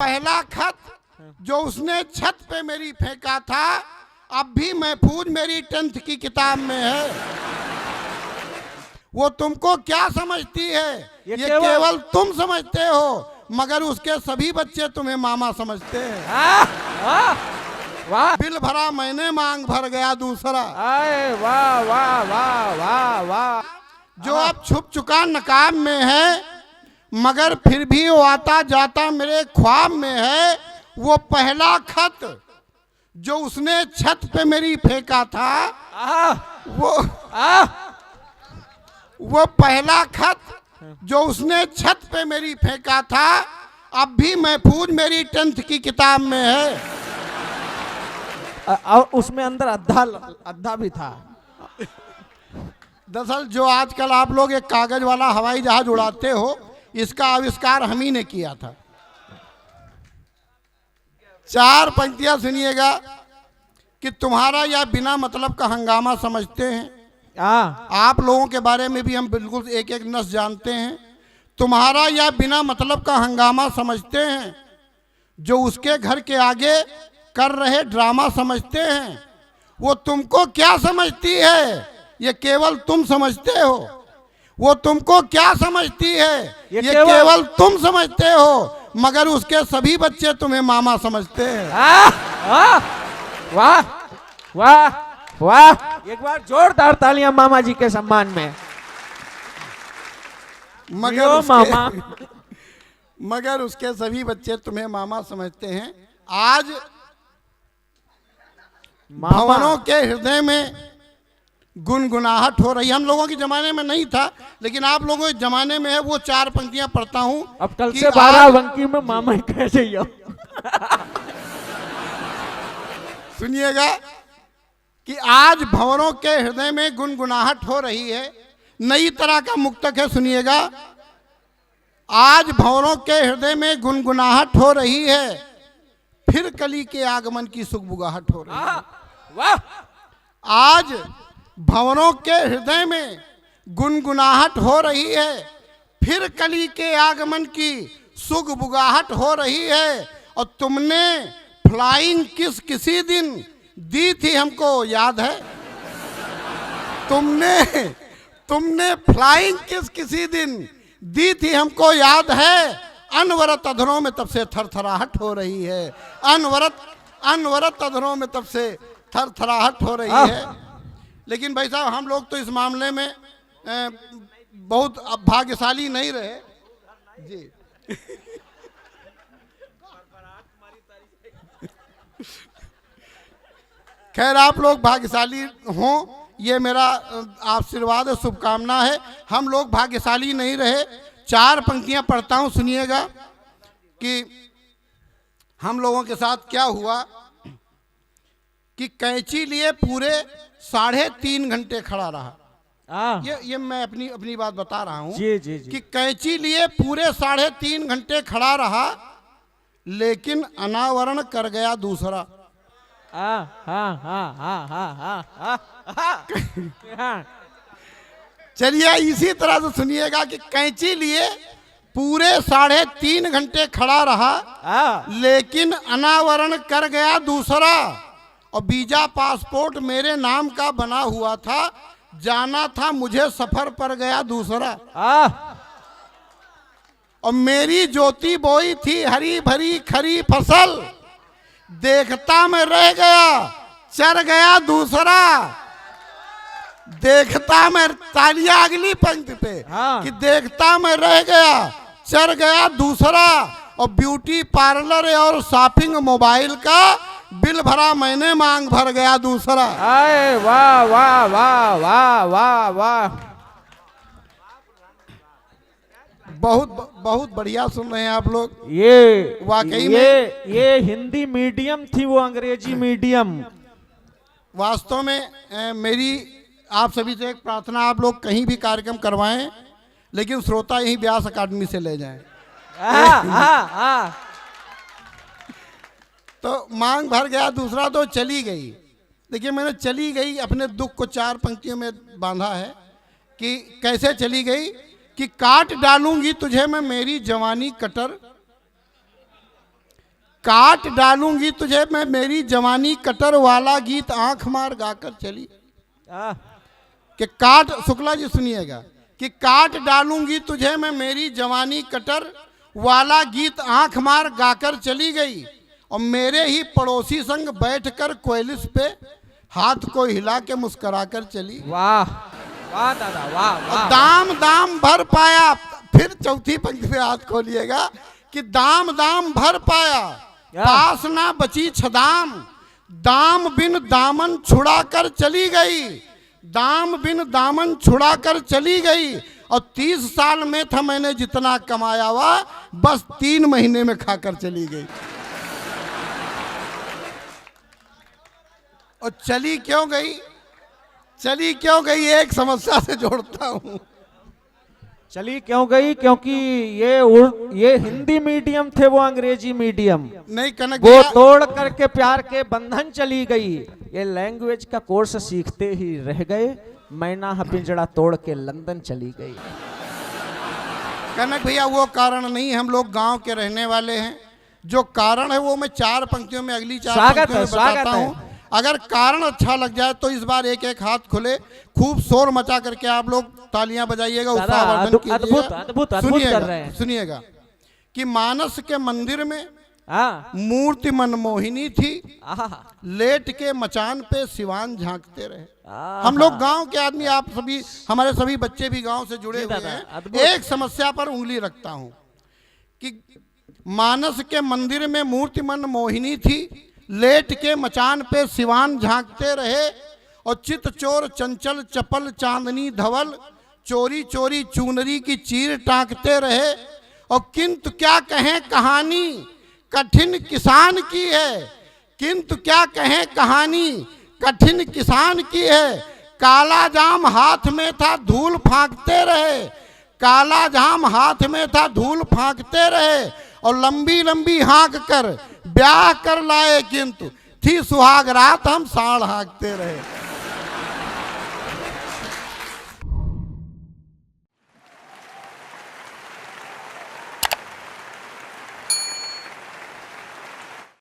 पहला खत जो उसने छत पे मेरी फेंका था अब भी महफूज मेरी 10th की किताब में है। वो तुमको क्या समझती है ये केवल तुम समझते हो, मगर उसके सभी बच्चे तुम्हें मामा समझते हैं। वाह बिल भरा मैंने मांग भर गया दूसरा। आए वाह वाह वाह वाह वाह। जो अब छुप चुका नकाब में है मगर फिर भी वो आता जाता मेरे ख्वाब में है। वो पहला खत जो उसने छत पे मेरी फेंका था वो पहला खत जो उसने छत पे मेरी फेंका था अब भी महफूज मेरी 10th की किताब में है। और उसमें अंदर अद्धा भी था। दरअसल जो आजकल आप लोग एक कागज वाला हवाई जहाज उड़ाते हो इसका आविष्कार हम ही ने किया था। 4 पंक्तियां सुनिएगा कि तुम्हारा यह बिना मतलब का हंगामा समझते हैं। आप लोगों के बारे में भी हम बिल्कुल एक एक नस जानते हैं। तुम्हारा यह बिना मतलब का हंगामा समझते हैं, जो उसके घर के आगे कर रहे ड्रामा समझते हैं। वो तुमको क्या समझती है ये केवल तुम समझते हो। वो तुमको क्या समझती है ये केवल तुम समझते हो, मगर उसके सभी बच्चे तुम्हें मामा समझते हैं। वाह वाह वाह। एक बार जोरदार तालियां मामा जी के सम्मान में। मगर उसके सभी बच्चे तुम्हें मामा समझते हैं। आज भवनों के हृदय में गुनगुनाहट हो रही। हम लोगों के जमाने में नहीं था लेकिन आप लोगों के जमाने में है। वो 4 पंक्तियां पढ़ता हूं। अब कल से 12 पंक्ति में मामा ही कह जाइए। सुनिएगा कि आज भंवरों के हृदय में गुनगुनाहट हो रही है। नई तरह का मुक्तक है, सुनिएगा। आज भंवरों के हृदय में गुनगुनाहट हो रही है, फिर कली के आगमन की सुगबुगाहट हो रही है। वाह। आज भंवरों के हृदय में गुनगुनाहट हो रही है, फिर कली के आगमन की सुगबुगाहट हो रही है। और तुमने फ्लाइंग किस किसी दिन दी थी हमको याद है। तुमने फ्लाइंग किस किसी दिन दी थी हमको याद है। अनवरत अधरों में तब से थरथराहट हो रही है। अनवरत अधरों में तब से थरथराहट हो रही है। लेकिन भाई साहब हम लोग तो इस मामले में बहुत भाग्यशाली नहीं रहे जी। खैर आप लोग भाग्यशाली हों ये मेरा आशीर्वाद और शुभकामना है। हम लोग भाग्यशाली नहीं रहे। 4 पंक्तियां पढ़ता हूं, सुनिएगा कि हम लोगों के साथ क्या हुआ। कि कैंची लिए पूरे 3.5 घंटे खड़ा रहा। ये मैं अपनी बात बता रहा हूं। जी, जी, जी। कि कैंची लिए पूरे 3.5 घंटे खड़ा रहा, लेकिन अनावरण कर गया दूसरा। चलिए इसी तरह से सुनिएगा कि कैंची लिए पूरे 3.5 घंटे खड़ा रहा, लेकिन अनावरण कर गया दूसरा। और वीजा पासपोर्ट मेरे नाम का बना हुआ था, जाना था मुझे सफर पर गया दूसरा। और मेरी ज्योति बोई थी हरी भरी खरी फसल, देखता मैं रह गया चर गया दूसरा। देखता मैं, तालियां अगली पंक्ति पे कि देखता मैं रह गया चर गया दूसरा। और ब्यूटी पार्लर और शॉपिंग मोबाइल का बिल भरा मैंने मांग भर गया दूसरा। आए वाह वाह वाह वाह वाह वाह। बहुत बढ़िया सुन रहे हैं आप लोग। ये वाकई में ये हिंदी मीडियम थी, वो अंग्रेजी मीडियम। वास्तव में मेरी आप सभी से एक प्रार्थना, आप लोग कहीं भी कार्यक्रम करवाएं लेकिन श्रोता यही व्यास अकादमी से ले जाएं। तो मांग भर गया दूसरा तो चली गई। देखिए मैंने चली गई अपने दुख को 4 पंक्तियों में बांधा है कि कैसे चली गई। कि काट डालूंगी तुझे मैं मेरी जवानी कटर, काट डालूंगी तुझे मैं मेरी जवानी कटर वाला गीत आंख मार गाकर चली। कि काट, शुक्ला जी सुनिएगा, कि काट डालूंगी तुझे मैं मेरी जवानी कटर वाला गीत आंख मार गाकर चली गई, और मेरे ही पड़ोसी संग बैठकर कोयलिस पे हाथ को हिला के मुस्कुराकर चली। वाह वाह दादा, वाह वाह। दाम दाम भर पाया, फिर चौथी पंक्ति में हाथ खोलिएगा, कि दाम दाम भर पाया पास ना बची छदाम, दाम बिन दामन छुड़ा कर चली गई, दाम बिन दामन छुड़ा कर चली गई, और 30 साल में था मैंने जितना कमाया हुआ बस 3 महीने में खाकर चली गई। और चली क्यों गई, चली क्यों गई, एक समस्या से जोड़ता हूं। चली क्यों गई? क्योंकि ये हिंदी मीडियम थे, वो अंग्रेजी मीडियम नहीं कनक, वो तोड़ करके प्यार के बंधन चली गई। ये लैंग्वेज का कोर्स सीखते ही रह गए, मैना पिंजड़ा तोड़ के लंदन चली गई। कनक भैया वो कारण नहीं, हम लोग गांव के रहने वाले हैं, जो कारण है वो मैं 4 पंक्तियों में, अगली 4 पंक्तियों में बताता हूं। अगर कारण अच्छा लग जाए तो इस बार एक एक हाथ खुले, खूब शोर मचा करके आप लोग तालियां बजाइएगा, उत्साहवर्धन कीजिएगा। सुनिएगा कि मानस के मंदिर में मूर्ति मनमोहिनी थी, लेट के मचान पे सिवान झांकते रहे। हम लोग गांव के आदमी, आप सभी, हमारे सभी बच्चे भी गांव से जुड़े हुए हैं। एक समस्या पर उंगली रखता हूं कि मानस के मंदिर में मूर्ति मनमोहिनी थी, लेट के मचान पे सिवान झांकते रहे, और चित चोर चंचल चपल चांदनी धवल चोरी चोरी चूनरी की चीर टांकते रहे। और किंतु क्या कहें कहानी कठिन किसान की है, किंतु क्या कहें कहानी कठिन किसान की है, काला जाम हाथ में था धूल फांकते रहे, काला जाम हाथ में था धूल फांकते रहे, और लंबी लंबी हाँक कर ब्याह कर लाए, किंतु थी सुहाग रात हम साड़ हाँकते रहे।